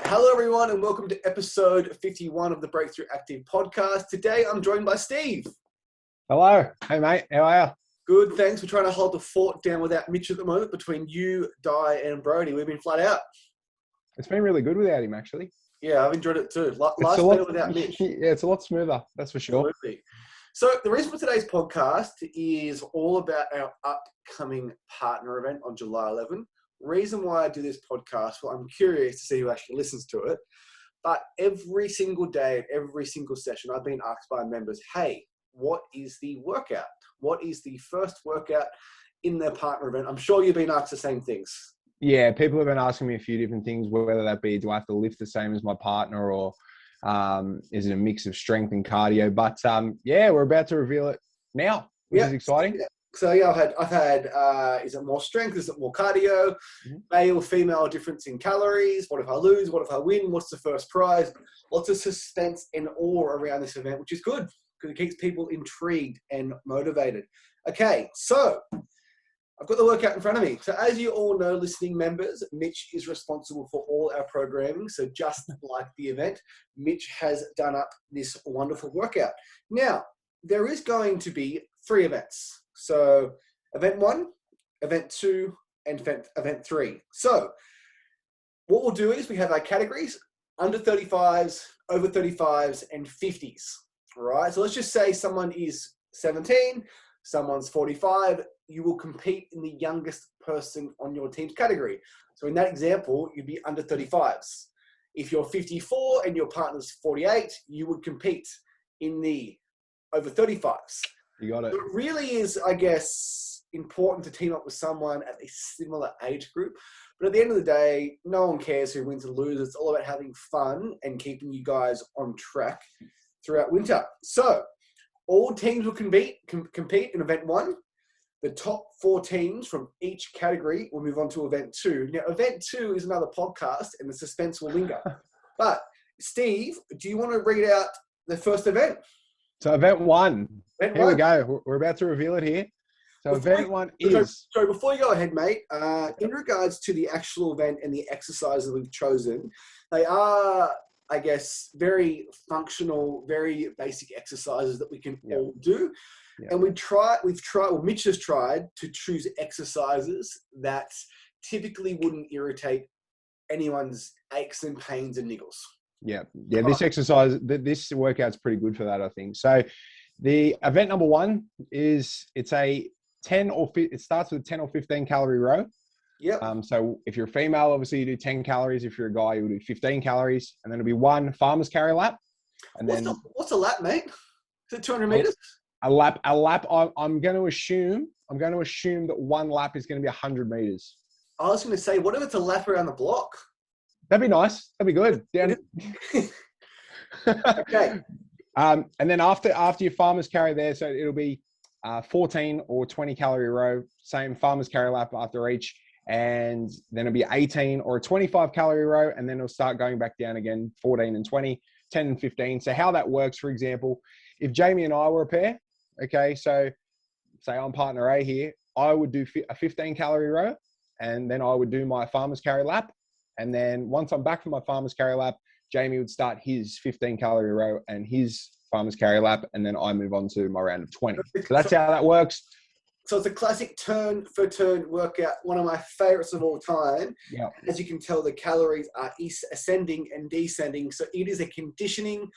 Hello, everyone, and welcome to episode 51 of the Break-Thru Active podcast. Today, I'm joined by Steve. Hello. Hey, mate. How are you? Good, thanks. We're trying to hold the fort down without Mitch at the moment between you, Di, and Brody. We've been flat out. It's been really good without him, actually. Yeah, I've enjoyed it too. It's Life's better without Mitch. Yeah, it's a lot smoother. That's for sure. Absolutely. So the reason for today's podcast is all about our upcoming partner event on July 11. Reason why I do this podcast, well, I'm curious to see who actually listens to it. But every single day, every single session, I've been asked by members, hey, what is the workout? What is the first workout in their partner event? I'm sure you've been asked the same things. Yeah, people have been asking me a few different things, whether that be, do I have to lift the same as my partner, or is it a mix of strength and cardio? But yeah, we're about to reveal it now, which is exciting. Yeah. So yeah, I've had is it more strength? Is it more cardio? Mm-hmm. Male, female difference in calories? What if I lose? What if I win? What's the first prize? Lots of suspense and awe around this event, which is good because it keeps people intrigued and motivated. Okay, so I've got the workout in front of me. So as you all know, listening members, Mitch is responsible for all our programming. So just like the event, Mitch has done up this wonderful workout. Now, there is going to be 3 events. So event 1, event 2, and event 3. So what we'll do is we have our categories, under 35s, over 35s, and 50s. All right. So let's just say someone is 17, someone's 45. You will compete in the youngest person on your team's category. So in that example, you'd be under 35s. If you're 54 and your partner's 48, you would compete in the over 35s. You got it. So it really is, I guess, important to team up with someone at a similar age group. But at the end of the day, no one cares who wins or loses. It's all about having fun and keeping you guys on track throughout winter. So all teams will compete in event 1. The top 4 teams from each category will move on to event 2. Now, event 2 is another podcast, and the suspense will linger. But Steve, do you want to read out the first event? So event 1. Here we go. We're about to reveal it here. So event 1 is... So before you go ahead, mate, in regards to the actual event and the exercises we've chosen, they are, I guess, very functional, very basic exercises that we can all do. Yep. And Mitch has tried to choose exercises that typically wouldn't irritate anyone's aches and pains and niggles. Yeah. This workout's pretty good for that, I think. So the event number 1 is, it starts with 10 or 15 calorie row. Yep. So if you're a female, obviously you do 10 calories. If you're a guy, you do 15 calories. And then it'll be 1 farmer's carry lap. And what's a lap, mate? Is it 200 meters? A lap. I'm going to assume that 1 lap is going to be 100 meters. I was going to say, what if it's a lap around the block? That'd be nice. That'd be good. Okay. And then after your farmer's carry there, so it'll be 14 or 20 calorie row, same farmer's carry lap after each. And then it'll be 18 or a 25 calorie row. And then it'll start going back down again, 14 and 20, 10 and 15. So how that works, for example, if Jamie and I were a pair, okay, so say I'm partner A here, I would do a 15 calorie row, and then I would do my farmer's carry lap. And then once I'm back from my farmer's carry lap, Jamie would start his 15 calorie row and his farmer's carry lap, and then I move on to my round of 20. So that's how that works. So it's a classic turn for turn workout, one of my favorites of all time. Yeah. As you can tell, the calories are ascending and descending. So it is a conditioning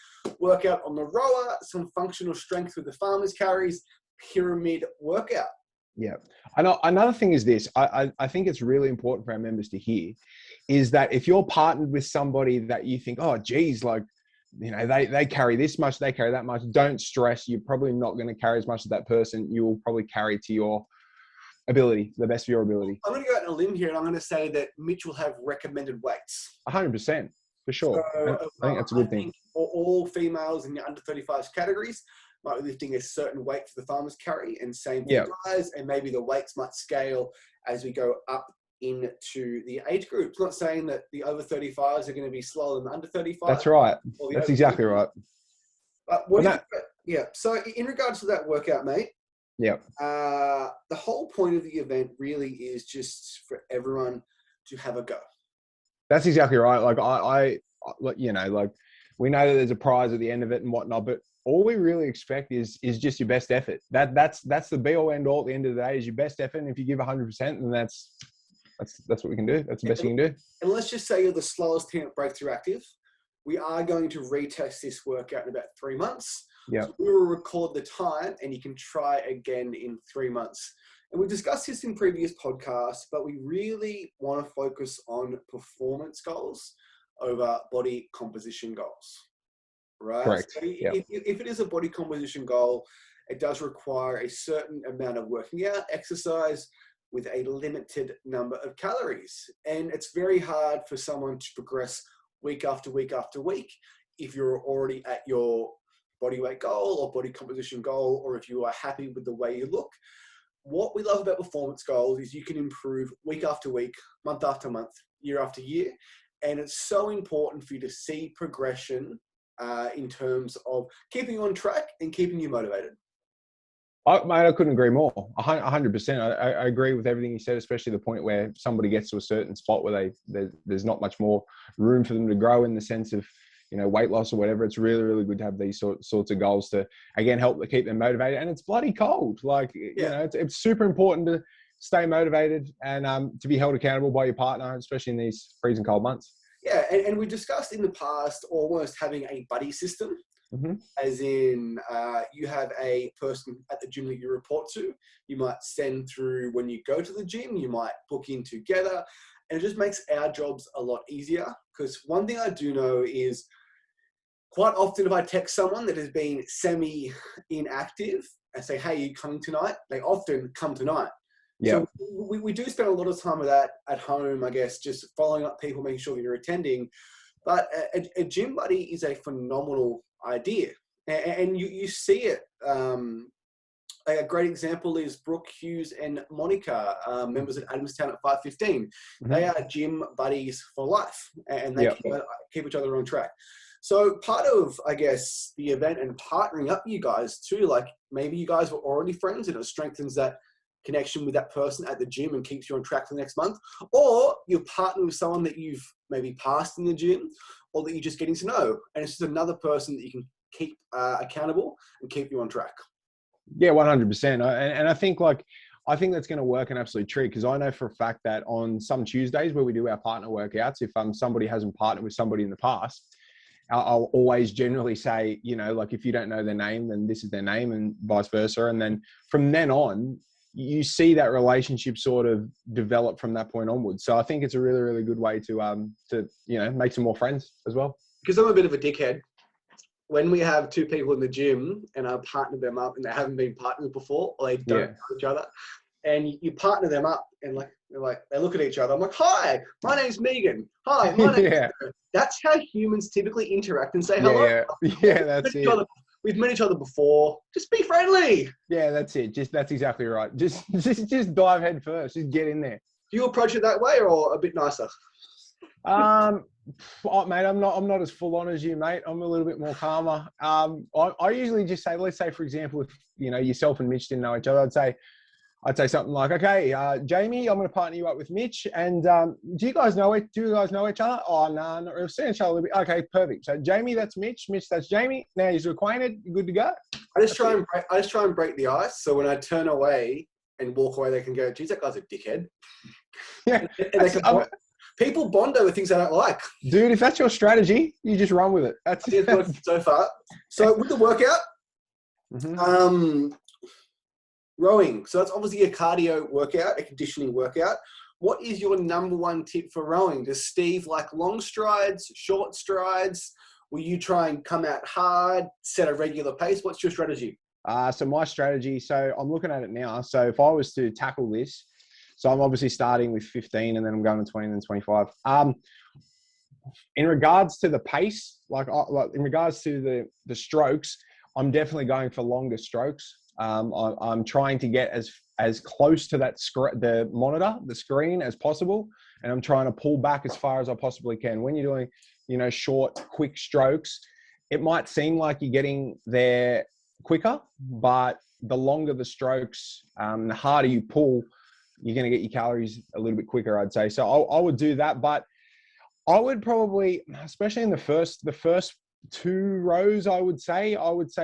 workout on the rower, some functional strength with the farmer's carries, pyramid workout. Yeah. Another thing is this, I think it's really important for our members to hear, is that if you're partnered with somebody that you think, oh, geez, like, you know, they carry this much, they carry that much, don't stress. You're probably not going to carry as much as that person. You will probably carry to your ability, the best of your ability. I'm going to go out on a limb here, and I'm going to say that Mitch will have recommended weights. 100%, for sure. So, I think that's a good thing. For all females in the under 35s categories, might be lifting a certain weight for the farmer's carry, and same for guys, and maybe the weights might scale as we go up into the age groups. Not saying that the over 35s are going to be slower than the under 35. That's right. That's exactly right. But so in regards to that workout, mate, the whole point of the event really is just for everyone to have a go. That's exactly right. Like you know, like we know that there's a prize at the end of it and whatnot, but all we really expect is just your best effort. That's the be all end all at the end of the day is your best effort. And if you give 100%, then that's what we can do. That's the best you can do. And let's just say you're the slowest team at Break-Thru Active. We are going to retest this workout in about 3 months. Yeah. So we will record the time and you can try again in 3 months. And we've discussed this in previous podcasts, but we really want to focus on performance goals over body composition goals, right? Correct. So Yep. if it is a body composition goal, it does require a certain amount of working out, exercise, with a limited number of calories. And it's very hard for someone to progress week after week after week if you're already at your body weight goal or body composition goal, or if you are happy with the way you look. What we love about performance goals is you can improve week after week, month after month, year after year. And it's so important for you to see progression in terms of keeping you on track and keeping you motivated. Mate, I couldn't agree more. 100%. I agree with everything you said, especially the point where somebody gets to a certain spot where there's not much more room for them to grow in the sense of, you know, weight loss or whatever. It's really, really good to have these sorts of goals to, again, help keep them motivated. And it's bloody cold. Like, you know, it's super important to stay motivated and to be held accountable by your partner, especially in these freezing cold months. Yeah, and we discussed in the past almost having a buddy system. Mm-hmm. As in, you have a person at the gym that you report to. You might send through when you go to the gym. You might book in together. And it just makes our jobs a lot easier. Because one thing I do know is quite often if I text someone that has been semi-inactive and say, hey, are you coming tonight? They often come tonight. Yeah. So we do spend a lot of time with that at home, I guess, just following up people, making sure that you're attending. But a gym buddy is a phenomenal idea. And you see it. A great example is Brooke, Hughes, and Monica, members at Adamstown at 515. Mm-hmm. They are gym buddies for life, and they keep each other on track. So part of, I guess, the event and partnering up you guys too, like maybe you guys were already friends and it strengthens that connection with that person at the gym and keeps you on track for the next month, or you're partnering with someone that you've maybe passed in the gym or that you're just getting to know, and it's just another person that you can keep accountable and keep you on track. Yeah, 100%. And I think that's going to work an absolute treat, because I know for a fact that on some Tuesdays where we do our partner workouts, if somebody hasn't partnered with somebody in the past, I'll always generally say, you know, like if you don't know their name, then this is their name, and vice versa. And then from then on, you see that relationship sort of develop from that point onwards. So I think it's a really, really good way to you know, make some more friends as well. Because I'm a bit of a dickhead. When we have two people in the gym and I partner them up and they haven't been partners before, or they don't know each other, and you partner them up and they look at each other. I'm like, hi, my name's Megan. Hi, my name's That's how humans typically interact and say hello. Yeah, that's it. We've met each other before. Just be friendly. Yeah, that's it. That's exactly right. Just dive head first. Just get in there. Do you approach it that way or a bit nicer? Mate, I'm not as full on as you, mate. I'm a little bit more calmer. I usually just say, let's say, for example, if you know yourself and Mitch didn't know each other, I'd say something like, okay, Jamie, I'm going to partner you up with Mitch. And do you guys know each other? Oh, no, not really. Seen each other a little bit. Okay, perfect. So Jamie, that's Mitch. Mitch, that's Jamie. Now you're acquainted. You're good to go. I just try and break the ice. So when I turn away and walk away, they can go, geez, that guy's a dickhead. Yeah. People bond over things they don't like. Dude, if that's your strategy, you just run with it. That's it's worked so far. So with the workout, rowing. So that's obviously a cardio workout, a conditioning workout. What is your number one tip for rowing? Does Steve like long strides, short strides? Will you try and come out hard, set a regular pace? What's your strategy? So my strategy, so I'm looking at it now. So if I was to tackle this, so I'm obviously starting with 15 and then I'm going to 20 and then 25. In regards to the pace, like in regards to the strokes, I'm definitely going for longer strokes. I'm trying to get as close to the monitor, the screen as possible. And I'm trying to pull back as far as I possibly can. When you're doing, you know, short, quick strokes, it might seem like you're getting there quicker, but the longer the strokes, the harder you pull, you're going to get your calories a little bit quicker, I'd say. So I would do that. But I would probably, especially in the first 2 rows, I would say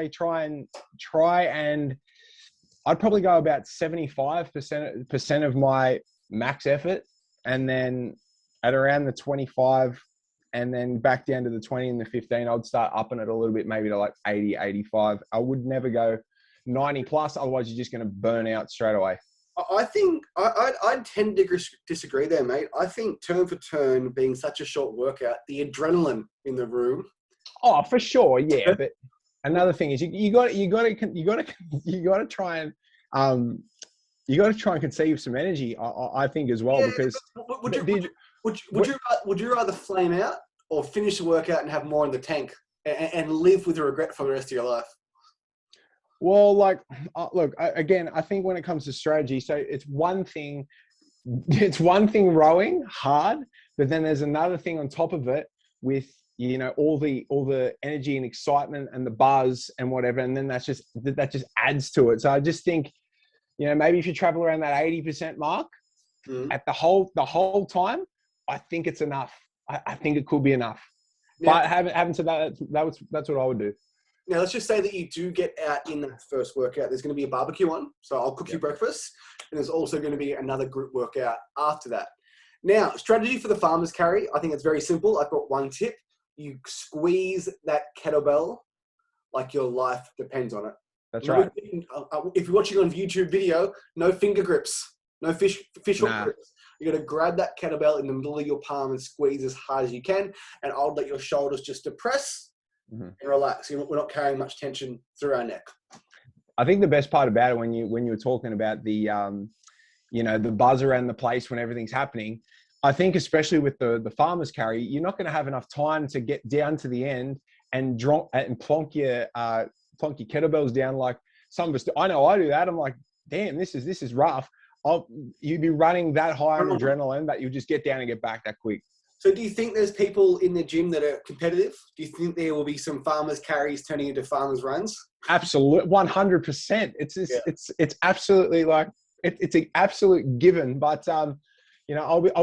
try and I'd probably go about 75% of my max effort, and then at around the 25, and then back down to the 20 and the 15, I'd start upping it a little bit, maybe to like 80, 85. I would never go 90 plus, otherwise you're just going to burn out straight away. I think I tend to disagree there, mate. I think turn for turn being such a short workout, the adrenaline in the room. Oh, for sure, yeah. But another thing is you got to try and you got to try and conceive some energy. I think as well, because would you rather flame out or finish the workout and have more in the tank and live with a regret for the rest of your life? Well, like, look, again, I think when it comes to strategy, so it's one thing rowing hard, but then there's another thing on top of it with, all the energy and excitement and the buzz and whatever. And then that just adds to it. So I just think, maybe if you travel around that 80% mark at the whole time, I think it's enough. I think it could be enough. Yeah. But having said that, that's what I would do. Now, let's just say that you do get out in that first workout. There's going to be a barbecue on, so I'll cook you breakfast. And there's also going to be another group workout after that. Now, strategy for the farmer's carry, I think it's very simple. I've got one tip. You squeeze that kettlebell like your life depends on it. That's right. If you're watching on YouTube video, no finger grips, no fish hook grips. You're going to grab that kettlebell in the middle of your palm and squeeze as hard as you can. And I'll let your shoulders just depress. And relax. We're not carrying much tension through our neck. I think the best part about it when you were talking about the the buzz around the place when everything's happening, I think especially with the farmer's carry, you're not going to have enough time to get down to the end and plonk your kettlebells down like some of us do. I know I do that. I'm like, damn, this is rough. You'd be running that high on adrenaline that you'll just get down and get back that quick. So do you think there's people in the gym that are competitive? Do you think there will be some farmers carries turning into farmers runs? Absolutely, 100%. It's absolutely like it's an absolute given. But I'll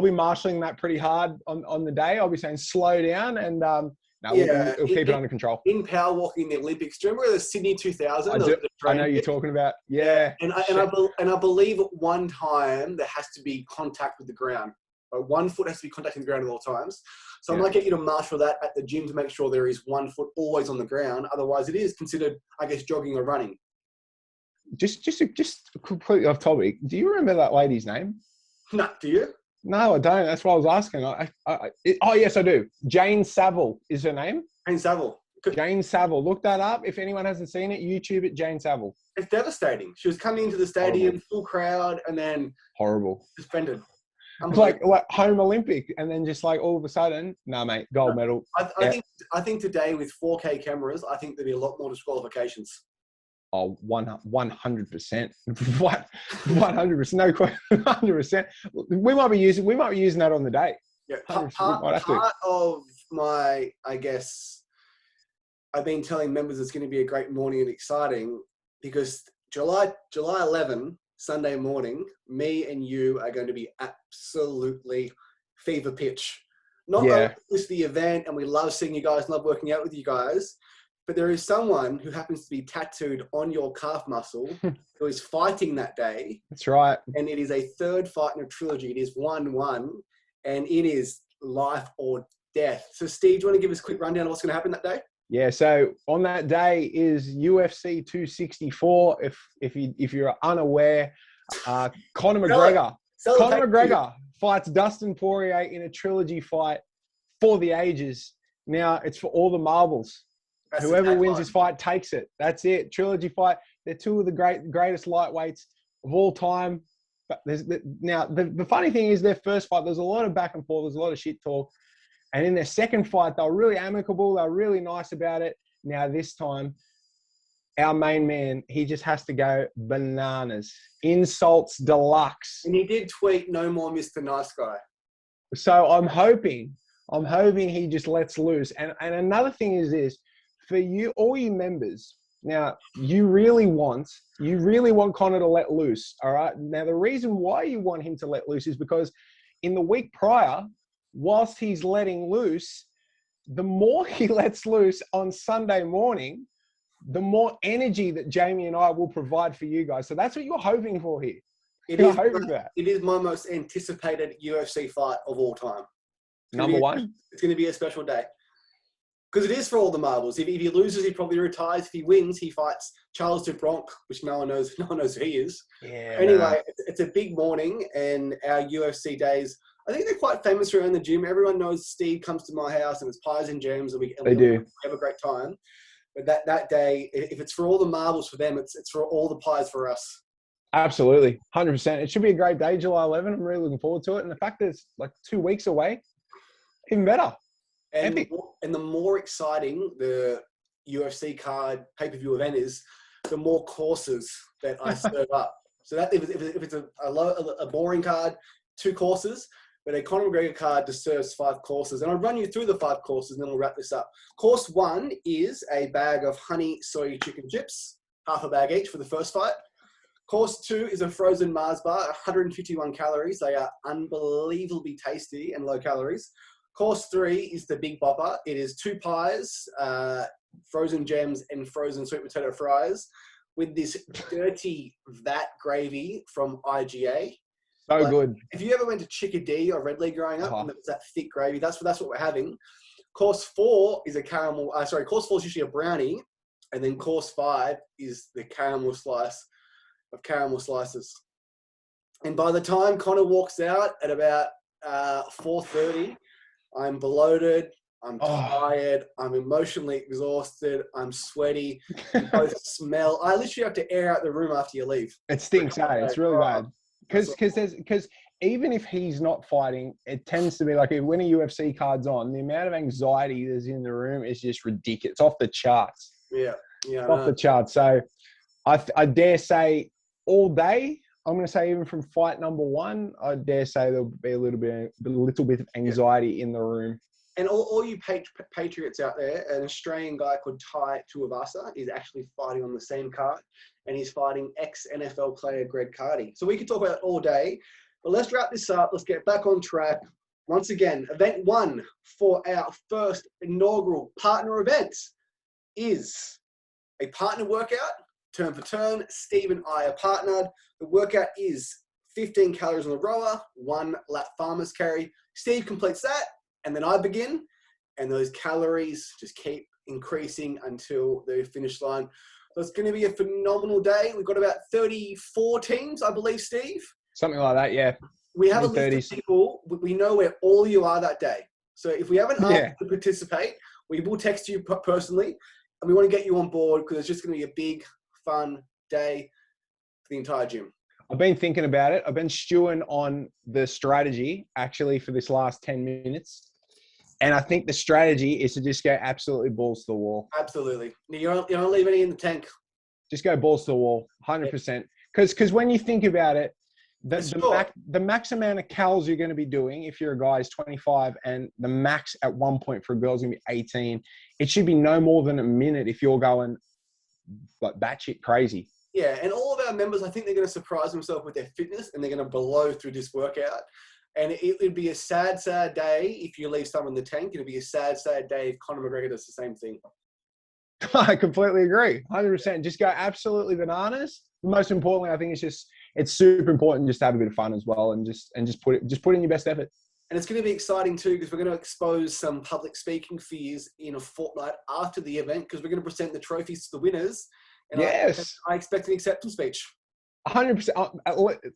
be marshalling that pretty hard on the day. I'll be saying slow down and we'll keep it under control. In power walking the Olympics, do you remember the Sydney 2000? I know you're talking about. Yeah. And I believe at one time there has to be contact with the ground. One foot has to be contacting the ground at all times. So I might get you to marshal that at the gym to make sure there is one foot always on the ground. Otherwise, it is considered, I guess, jogging or running. Just completely off topic. Do you remember that lady's name? No, do you? No, I don't. That's why I was asking. Oh, yes, I do. Jane Saville is her name. Jane Saville. Jane Saville. Look that up. If anyone hasn't seen it, YouTube it, Jane Saville. It's devastating. She was coming into the stadium, full crowd, and then horrible. Suspended. Like home Olympic, and then just like all of a sudden, nah, mate, gold medal. I think today with 4K cameras, I think there'd be a lot more disqualifications. Oh, 100%. What? 100%. No question. 100%. We might be using that on the day. Yeah. Part of my, I guess, I've been telling members it's going to be a great morning and exciting because July 11. Sunday morning, me and you are going to be absolutely fever pitch. Not only is the event, and we love seeing you guys, love working out with you guys, but there is someone who happens to be tattooed on your calf muscle who is fighting that day. That's right. And it is a third fight in a trilogy. It is 1-1, and it is life or death. So, Steve, do you want to give us a quick rundown of what's going to happen that day? Yeah, so on that day is UFC 264. If you're unaware, Conor McGregor fights Dustin Poirier in a trilogy fight for the ages. Now it's for all the marbles. Whoever wins this fight takes it. That's it. Trilogy fight. They're two of the greatest lightweights of all time. But the funny thing is their first fight, there's a lot of back and forth. There's a lot of shit talk. And in their second fight, they were really amicable. They were really nice about it. Now, this time, our main man, he just has to go bananas. Insults deluxe. And he did tweet, no more Mr. Nice Guy. So I'm hoping he just lets loose. And another thing is this, for you, all you members, now, you really want Conor to let loose, all right? Now, the reason why you want him to let loose is because in the week prior, whilst he's letting loose, the more he lets loose on Sunday morning, the more energy that Jamie and I will provide for you guys. So that's what you're hoping for here. You're hoping for that. It is my most anticipated UFC fight of all time. Number one? It's going to be a special day. Because it is for all the marbles. If he loses, he probably retires. If he wins, he fights Charles DeBronc, which no one knows who he is. Yeah. Anyway, it's a big morning, and our UFC days, I think they're quite famous around the gym. Everyone knows Steve comes to my house and it's pies and jams, and we have a great time. But that day, if it's for all the marbles for them, it's for all the pies for us. Absolutely. 100%. It should be a great day, July 11. I'm really looking forward to it. And the fact that it's like 2 weeks away, even better. And the more exciting the UFC card pay-per-view event is, the more courses that I serve up. So that if it's a boring card, 2 courses, but a Conor McGregor card just serves 5 courses. And I'll run you through the 5 courses and then we'll wrap this up. Course 1 is a bag of honey soy chicken chips, half a bag each for the first fight. Course 2 is a frozen Mars bar, 151 calories. They are unbelievably tasty and low calories. Course 3 is the big bopper. It is 2 pies, frozen gems, and frozen sweet potato fries with this dirty vat gravy from IGA. So good. If you ever went to Chickadee or Red League growing up, and it's that thick gravy, that's what we're having. Course 4 is a caramel. Course 4 is usually a brownie, and then course 5 is the caramel slice of caramel slices. And by the time Conor walks out at about 4:30, I'm bloated, I'm tired, I'm emotionally exhausted, I'm sweaty, you both smell. I literally have to air out the room after you leave. It stinks, It's really bad. Because even if he's not fighting, it tends to be like when a UFC card's on, the amount of anxiety that's in the room is just ridiculous. It's off the charts. Yeah. It's off the charts. So I dare say all day, I'm going to say even from fight number 1, I dare say there'll be a little bit of anxiety in the room. And all you patriots out there, an Australian guy called Tai Tuivasa is actually fighting on the same card, and he's fighting ex-NFL player Greg Cardi. So we could talk about it all day, but let's wrap this up. Let's get back on track. Once again, event 1 for our first inaugural partner event is a partner workout. Turn for turn, Steve and I are partnered. The workout is 15 calories on the rower, 1 lap farmer's carry. Steve completes that, and then I begin, and those calories just keep increasing until the finish line. So it's going to be a phenomenal day. We've got about 34 teams, I believe, Steve. Something like that, yeah. We have a list of people. We know where all you are that day. So if we haven't asked to participate, we will text you personally, and we want to get you on board because it's just going to be a big, fun day for the entire gym. I've been thinking about it. I've been stewing on the strategy actually for this last 10 minutes. And I think the strategy is to just go absolutely balls to the wall. Absolutely. You don't leave any in the tank. Just go balls to the wall, 100%. Because when you think about it, the max amount of calories you're going to be doing if you're a guy is 25, and the max at one point for a girl is going to be 18. It should be no more than a minute if you're going like batshit crazy. Yeah, and all of our members, I think they're going to surprise themselves with their fitness, and they're going to blow through this workout. And it would be a sad, sad day if you leave some in the tank. It would be a sad, sad day if Conor McGregor does the same thing. I completely agree. 100%. Just go absolutely bananas. Most importantly, I think it's super important just to have a bit of fun as well, and just put in your best effort. And it's going to be exciting too, because we're going to expose some public speaking fears in a fortnight after the event, because we're going to present the trophies to the winners. And yes. I expect an acceptance speech. 100%.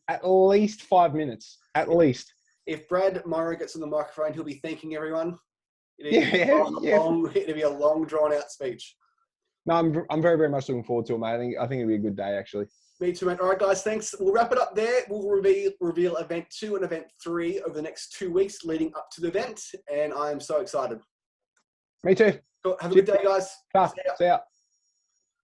At least 5 minutes. At least. If Brad Morrow gets on the microphone, he'll be thanking everyone. It'll be a long, drawn-out speech. No, I'm very, very much looking forward to it, mate. I think it'll be a good day, actually. Me too, mate. All right, guys, thanks. We'll wrap it up there. We'll reveal event 2 and event 3 over the next 2 weeks leading up to the event, and I am so excited. Me too. Cool. Have a good day, guys. See ya.